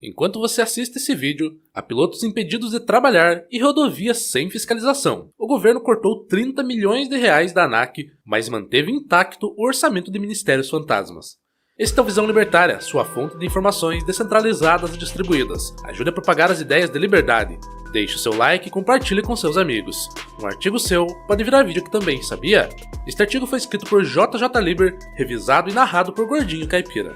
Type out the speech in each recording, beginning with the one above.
Enquanto você assiste esse vídeo, há pilotos impedidos de trabalhar e rodovias sem fiscalização. O governo cortou 30 milhões de reais da ANAC, mas manteve intacto o orçamento de ministérios fantasmas. Este é o Visão Libertária, sua fonte de informações descentralizadas e distribuídas. Ajude a propagar as ideias de liberdade. Deixe o seu like e compartilhe com seus amigos. Um artigo seu pode virar vídeo aqui também, sabia? Este artigo foi escrito por JJ Liber, revisado e narrado por Gordinho Caipira.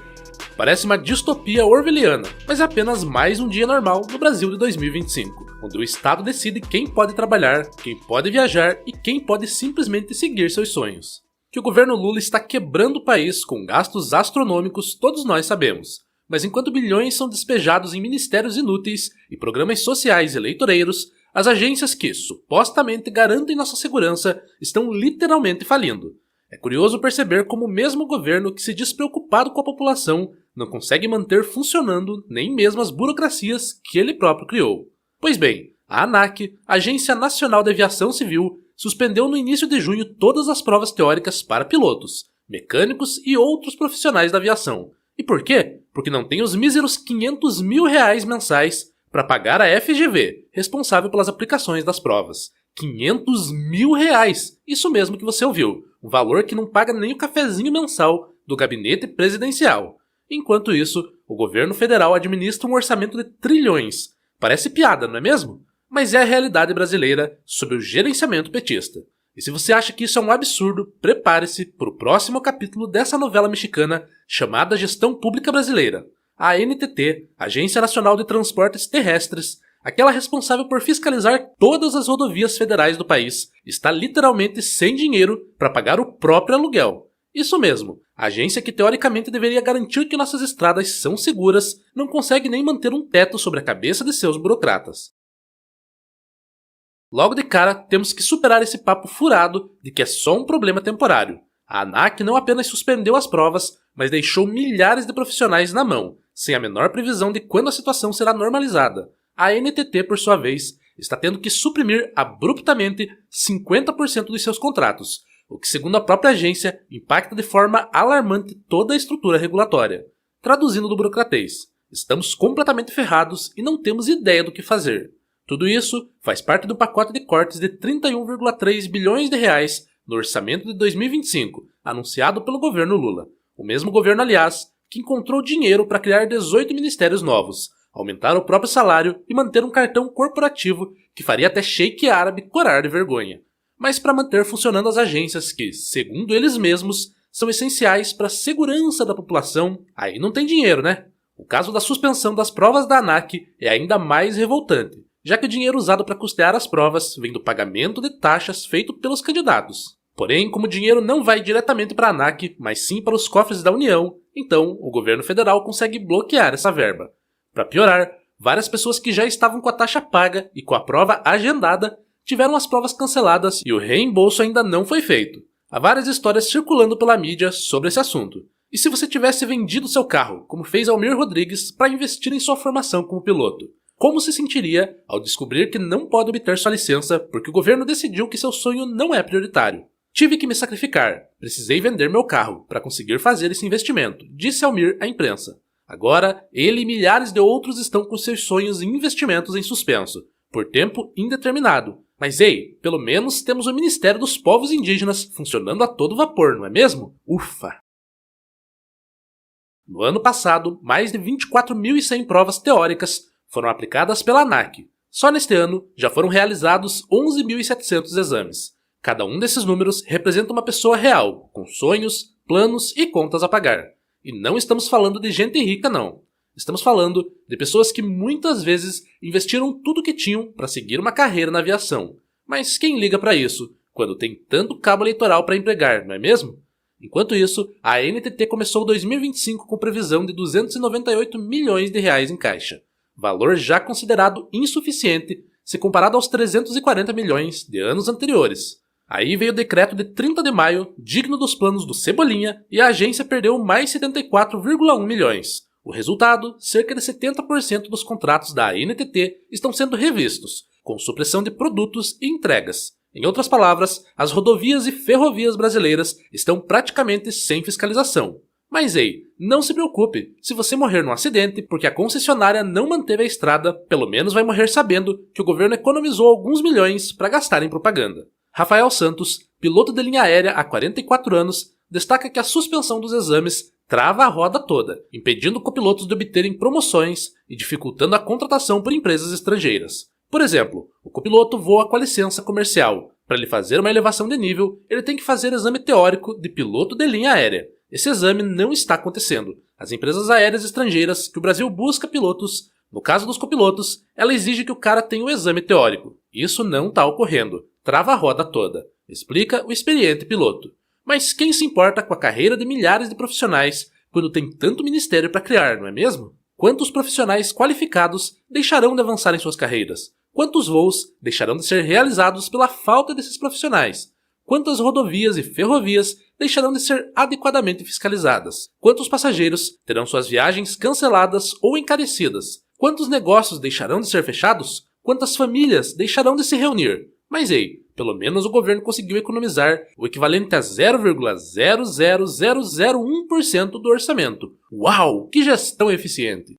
Parece uma distopia orwelliana, mas é apenas mais um dia normal no Brasil de 2025, onde o Estado decide quem pode trabalhar, quem pode viajar e quem pode simplesmente seguir seus sonhos. Que o governo Lula está quebrando o país com gastos astronômicos, todos nós sabemos. Mas enquanto bilhões são despejados em ministérios inúteis e programas sociais eleitoreiros, as agências que supostamente garantem nossa segurança estão literalmente falindo. É curioso perceber como o mesmo governo que se diz preocupado com a população não consegue manter funcionando nem mesmo as burocracias que ele próprio criou. Pois bem, a ANAC, Agência Nacional de Aviação Civil, suspendeu no início de junho todas as provas teóricas para pilotos, mecânicos e outros profissionais da aviação. E por quê? Porque não tem os míseros 500 mil reais mensais para pagar a FGV, responsável pelas aplicações das provas. 500 mil reais! Isso mesmo que você ouviu, um valor que não paga nem o cafezinho mensal do gabinete presidencial. Enquanto isso, o governo federal administra um orçamento de trilhões. Parece piada, não é mesmo? Mas é a realidade brasileira sob o gerenciamento petista. E se você acha que isso é um absurdo, prepare-se para o próximo capítulo dessa novela mexicana chamada Gestão Pública Brasileira. A ANTT, Agência Nacional de Transportes Terrestres, aquela responsável por fiscalizar todas as rodovias federais do país, está literalmente sem dinheiro para pagar o próprio aluguel. Isso mesmo, a agência que teoricamente deveria garantir que nossas estradas são seguras, não consegue nem manter um teto sobre a cabeça de seus burocratas. Logo de cara, temos que superar esse papo furado de que é só um problema temporário. A ANAC não apenas suspendeu as provas, mas deixou milhares de profissionais na mão, sem a menor previsão de quando a situação será normalizada. A ANTT, por sua vez, está tendo que suprimir abruptamente 50% dos seus contratos, o que, segundo a própria agência, impacta de forma alarmante toda a estrutura regulatória. Traduzindo do burocratês, estamos completamente ferrados e não temos ideia do que fazer. Tudo isso faz parte do pacote de cortes de 31,3 bilhões de reais no orçamento de 2025, anunciado pelo governo Lula. O mesmo governo, aliás, que encontrou dinheiro para criar 18 ministérios novos, aumentar o próprio salário e manter um cartão corporativo que faria até sheik árabe corar de vergonha. Mas para manter funcionando as agências que, segundo eles mesmos, são essenciais para a segurança da população, aí não tem dinheiro, né? O caso da suspensão das provas da ANAC é ainda mais revoltante, já que o dinheiro usado para custear as provas vem do pagamento de taxas feito pelos candidatos. Porém, como o dinheiro não vai diretamente para a ANAC, mas sim para os cofres da União, então o governo federal consegue bloquear essa verba. Para piorar, várias pessoas que já estavam com a taxa paga e com a prova agendada tiveram as provas canceladas e o reembolso ainda não foi feito. Há várias histórias circulando pela mídia sobre esse assunto. E se você tivesse vendido seu carro, como fez Almir Rodrigues, para investir em sua formação como piloto? Como se sentiria ao descobrir que não pode obter sua licença porque o governo decidiu que seu sonho não é prioritário? Tive que me sacrificar, precisei vender meu carro para conseguir fazer esse investimento, disse Almir à imprensa. Agora, ele e milhares de outros estão com seus sonhos e investimentos em suspenso, por tempo indeterminado. Mas ei, pelo menos temos o Ministério dos Povos Indígenas funcionando a todo vapor, não é mesmo? Ufa! No ano passado, mais de 24.100 provas teóricas foram aplicadas pela ANAC. Só neste ano, já foram realizados 11.700 exames. Cada um desses números representa uma pessoa real, com sonhos, planos e contas a pagar. E não estamos falando de gente rica, não. Estamos falando de pessoas que muitas vezes investiram tudo o que tinham para seguir uma carreira na aviação. Mas quem liga para isso, quando tem tanto cabo eleitoral para empregar, não é mesmo? Enquanto isso, a ANTT começou 2025 com previsão de 298 milhões de reais em caixa. Valor já considerado insuficiente se comparado aos 340 milhões de anos anteriores. Aí veio o decreto de 30 de maio, digno dos planos do Cebolinha, e a agência perdeu mais 74,1 milhões. O resultado, cerca de 70% dos contratos da ANTT estão sendo revistos, com supressão de produtos e entregas. Em outras palavras, as rodovias e ferrovias brasileiras estão praticamente sem fiscalização. Mas ei, não se preocupe, se você morrer num acidente porque a concessionária não manteve a estrada, pelo menos vai morrer sabendo que o governo economizou alguns milhões para gastar em propaganda. Rafael Santos, piloto de linha aérea há 44 anos, destaca que a suspensão dos exames trava a roda toda, impedindo copilotos de obterem promoções e dificultando a contratação por empresas estrangeiras. Por exemplo, o copiloto voa com a licença comercial. Para ele fazer uma elevação de nível, ele tem que fazer exame teórico de piloto de linha aérea. Esse exame não está acontecendo. As empresas aéreas estrangeiras que o Brasil busca pilotos, no caso dos copilotos, ela exige que o cara tenha o exame teórico. Isso não está ocorrendo. Trava a roda toda, explica o experiente piloto. Mas quem se importa com a carreira de milhares de profissionais quando tem tanto ministério para criar, não é mesmo? Quantos profissionais qualificados deixarão de avançar em suas carreiras? Quantos voos deixarão de ser realizados pela falta desses profissionais? Quantas rodovias e ferrovias deixarão de ser adequadamente fiscalizadas? Quantos passageiros terão suas viagens canceladas ou encarecidas? Quantos negócios deixarão de ser fechados? Quantas famílias deixarão de se reunir? Mas ei, pelo menos o governo conseguiu economizar o equivalente a 0,00001% do orçamento. Uau, que gestão eficiente!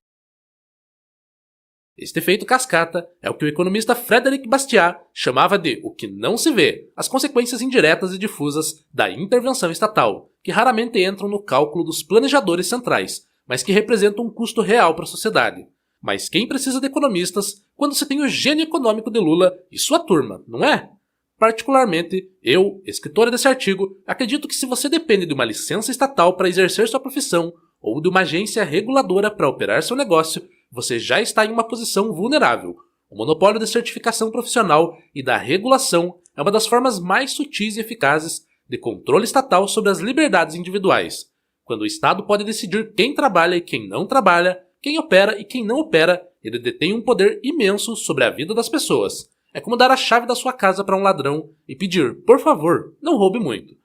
Este efeito cascata é o que o economista Frederic Bastiat chamava de o que não se vê, as consequências indiretas e difusas da intervenção estatal, que raramente entram no cálculo dos planejadores centrais, mas que representam um custo real para a sociedade. Mas quem precisa de economistas quando se tem o gênio econômico de Lula e sua turma, não é? Particularmente, eu, escritora desse artigo, acredito que se você depende de uma licença estatal para exercer sua profissão ou de uma agência reguladora para operar seu negócio, você já está em uma posição vulnerável. O monopólio de certificação profissional e da regulação é uma das formas mais sutis e eficazes de controle estatal sobre as liberdades individuais. Quando o Estado pode decidir quem trabalha e quem não trabalha, quem opera e quem não opera, ele detém um poder imenso sobre a vida das pessoas. É como dar a chave da sua casa para um ladrão e pedir, por favor, não roube muito.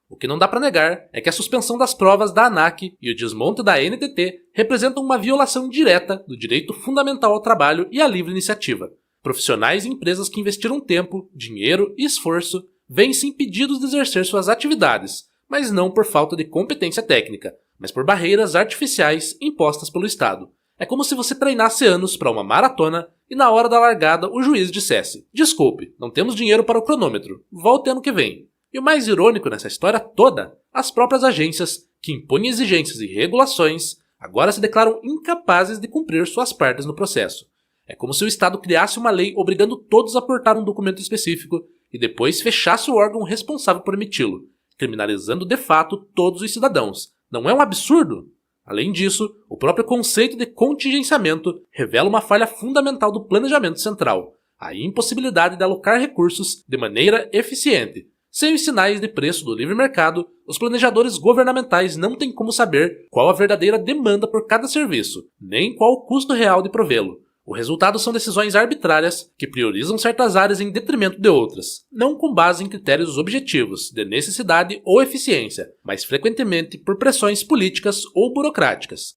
O que não dá para negar é que a suspensão das provas da ANAC e o desmonte da NTT representam uma violação direta do direito fundamental ao trabalho e à livre iniciativa. Profissionais e empresas que investiram tempo, dinheiro e esforço veem-se impedidos de exercer suas atividades, mas não por falta de competência técnica, mas por barreiras artificiais impostas pelo Estado. É como se você treinasse anos para uma maratona e na hora da largada o juiz dissesse: desculpe, não temos dinheiro para o cronômetro, volte ano que vem. E o mais irônico nessa história toda, as próprias agências, que impõem exigências e regulações, agora se declaram incapazes de cumprir suas partes no processo. É como se o Estado criasse uma lei obrigando todos a aportar um documento específico e depois fechasse o órgão responsável por emiti-lo, criminalizando de fato todos os cidadãos. Não é um absurdo? Além disso, o próprio conceito de contingenciamento revela uma falha fundamental do planejamento central, a impossibilidade de alocar recursos de maneira eficiente. Sem os sinais de preço do livre mercado, os planejadores governamentais não têm como saber qual a verdadeira demanda por cada serviço, nem qual o custo real de provê-lo. O resultado são decisões arbitrárias que priorizam certas áreas em detrimento de outras, não com base em critérios objetivos de necessidade ou eficiência, mas frequentemente por pressões políticas ou burocráticas.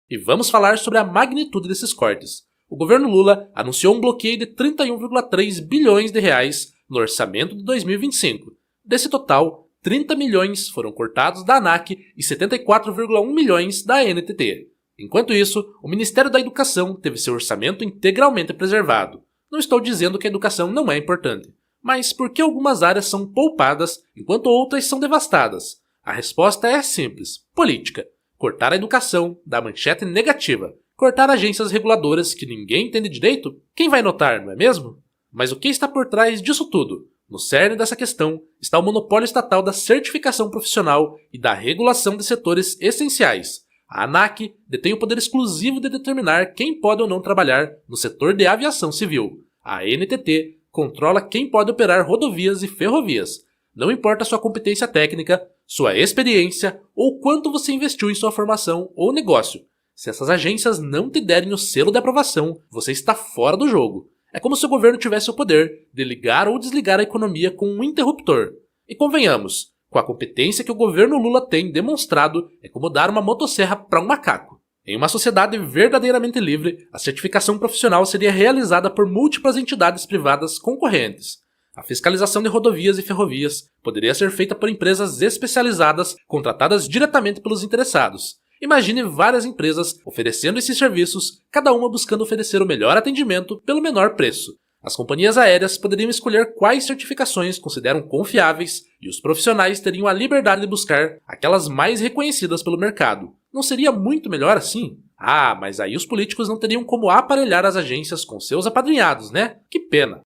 E vamos falar sobre a magnitude desses cortes. O governo Lula anunciou um bloqueio de 31,3 bilhões de reais no orçamento de 2025. Desse total, 30 milhões foram cortados da ANAC e 74,1 milhões da NTT. Enquanto isso, o Ministério da Educação teve seu orçamento integralmente preservado. Não estou dizendo que a educação não é importante, mas por que algumas áreas são poupadas enquanto outras são devastadas? A resposta é simples: política. Cortar a educação dá manchete negativa. Cortar agências reguladoras que ninguém entende direito? Quem vai notar, não é mesmo? Mas o que está por trás disso tudo? No cerne dessa questão está o monopólio estatal da certificação profissional e da regulação de setores essenciais. A ANAC detém o poder exclusivo de determinar quem pode ou não trabalhar no setor de aviação civil. A NTT controla quem pode operar rodovias e ferrovias. Não importa sua competência técnica, sua experiência ou quanto você investiu em sua formação ou negócio. Se essas agências não te derem o selo de aprovação, você está fora do jogo. É como se o governo tivesse o poder de ligar ou desligar a economia com um interruptor. E convenhamos, com a competência que o governo Lula tem demonstrado, é como dar uma motosserra para um macaco. Em uma sociedade verdadeiramente livre, a certificação profissional seria realizada por múltiplas entidades privadas concorrentes. A fiscalização de rodovias e ferrovias poderia ser feita por empresas especializadas contratadas diretamente pelos interessados. Imagine várias empresas oferecendo esses serviços, cada uma buscando oferecer o melhor atendimento pelo menor preço. As companhias aéreas poderiam escolher quais certificações consideram confiáveis e os profissionais teriam a liberdade de buscar aquelas mais reconhecidas pelo mercado. Não seria muito melhor assim? Ah, mas aí os políticos não teriam como aparelhar as agências com seus apadrinhados, né? Que pena!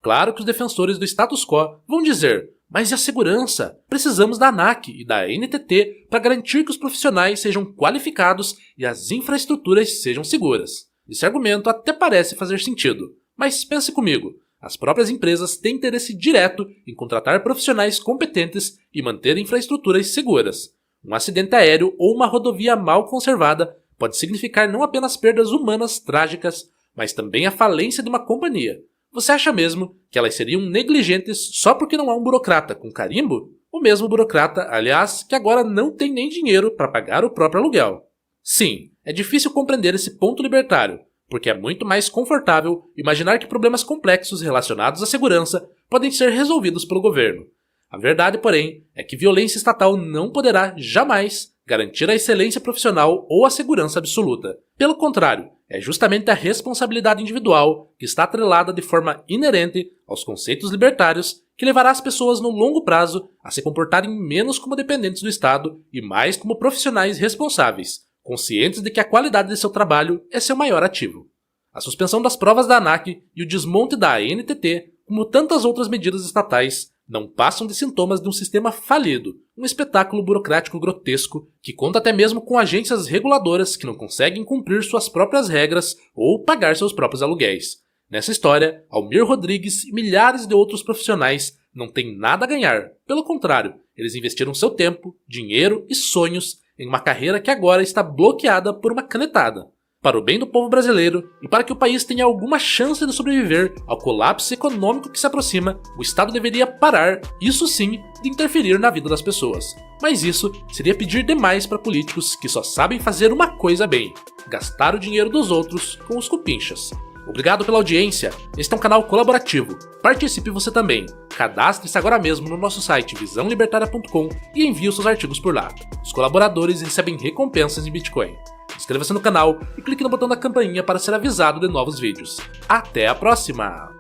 Claro que os defensores do status quo vão dizer: mas e a segurança? Precisamos da ANAC e da NTT para garantir que os profissionais sejam qualificados e as infraestruturas sejam seguras. Esse argumento até parece fazer sentido, mas pense comigo, as próprias empresas têm interesse direto em contratar profissionais competentes e manter infraestruturas seguras. Um acidente aéreo ou uma rodovia mal conservada pode significar não apenas perdas humanas trágicas, mas também a falência de uma companhia. Você acha mesmo que elas seriam negligentes só porque não há um burocrata com carimbo? O mesmo burocrata, aliás, que agora não tem nem dinheiro para pagar o próprio aluguel. Sim, é difícil compreender esse ponto libertário, porque é muito mais confortável imaginar que problemas complexos relacionados à segurança podem ser resolvidos pelo governo. A verdade, porém, é que violência estatal não poderá, jamais, garantir a excelência profissional ou a segurança absoluta. Pelo contrário, é justamente a responsabilidade individual que está atrelada de forma inerente aos conceitos libertários que levará as pessoas no longo prazo a se comportarem menos como dependentes do Estado e mais como profissionais responsáveis, conscientes de que a qualidade de seu trabalho é seu maior ativo. A suspensão das provas da ANAC e o desmonte da ANTT, como tantas outras medidas estatais, não passam de sintomas de um sistema falido, um espetáculo burocrático grotesco que conta até mesmo com agências reguladoras que não conseguem cumprir suas próprias regras ou pagar seus próprios aluguéis. Nessa história, Almir Rodrigues e milhares de outros profissionais não têm nada a ganhar. Pelo contrário, eles investiram seu tempo, dinheiro e sonhos em uma carreira que agora está bloqueada por uma canetada. Para o bem do povo brasileiro e para que o país tenha alguma chance de sobreviver ao colapso econômico que se aproxima, o Estado deveria parar, isso sim, de interferir na vida das pessoas. Mas isso seria pedir demais para políticos que só sabem fazer uma coisa bem: gastar o dinheiro dos outros com os cupinchas. Obrigado pela audiência, este é um canal colaborativo, participe você também. Cadastre-se agora mesmo no nosso site visãolibertaria.com e envie os seus artigos por lá. Os colaboradores recebem recompensas em Bitcoin. Inscreva-se no canal e clique no botão da campainha para ser avisado de novos vídeos. Até a próxima!